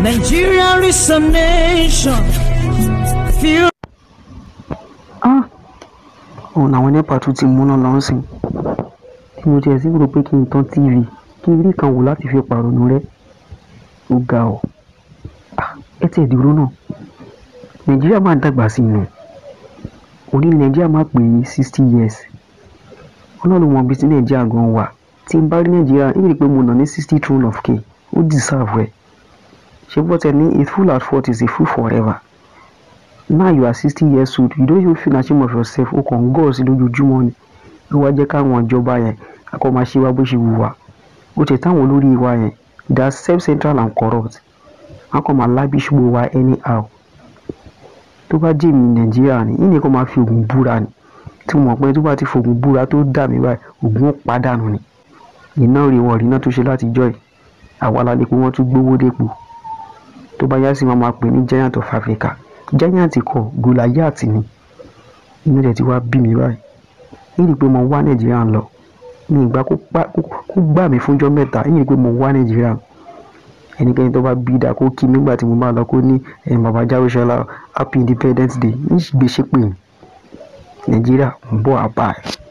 Nigeria is a nation. Feel. Ọ̀nà àwọn NEPA tún ti múná lọ sìn. Tí mo tiẹ̀ sí rò pé kí n tán TV kí n rí kan wò láti fi pàrònú rẹ̀. Ó ga ọ́. Ẹ tiẹ̀ dúró náà. Nàìjíríà máa ń dàgbà sí inú. Òní Nàìjíríà máa pè é 60 years. Ọlọ́run mọ ibi tí Nàìjíríà gan wà. Tí n bá rí Nàìjíríà, èmi rí pé mo nà ní 60 throne of K. Ó deserve ẹ̀. Ṣé bọ́ tẹ ní a fool at 40 is a fool forever. Now you are 60 years old, you don't even feel ashamed of yourself. O kàn gọ́ sí lójoojúmọ́ ni. Ló wá jẹ́ káwọn ìjọba yẹn akọ máa ṣe wá bó ṣe wù wá. Ó tẹ̀ táwọn olórí wa yẹn, they are self-central and corrupt. Wọ́n kàn máa lavish gbogbo wa anyhow. Tó bá jẹ́ mi Nàìjíríà ni, ìní kan máa fi ògùn búra ni. Tí mo mọ̀ pé tó bá ti fògùn búra tó dà mí báyìí, ògùn ó pàdánù ni. Iná rí wọ̀ rí iná tó ṣe láti jọ́ ẹ̀. Àwa la lè pé wọ́n tún gbówó dépò. Tó bá yá sí máa pè ní Giant of Africa. Giant kọ Goliath ni. Inú rẹ̀ ti wá bí mi báyìí. Ìrí pé mo wá Nàìjíríà lọ. Mi ìgbà kó gbà mí fúnjọ́ mẹ́ta. Ìrí pé mo wá Nàìjíríà. Ẹnikẹ́ni tó bá bí dà kó kí mi nígbà tí mo bá lọ kó ní bàbá Járòṣọlá Happy Independence Day. Ní ìgbésẹ̀ pé Nàìjíríà ń bọ̀ àbá ẹ̀.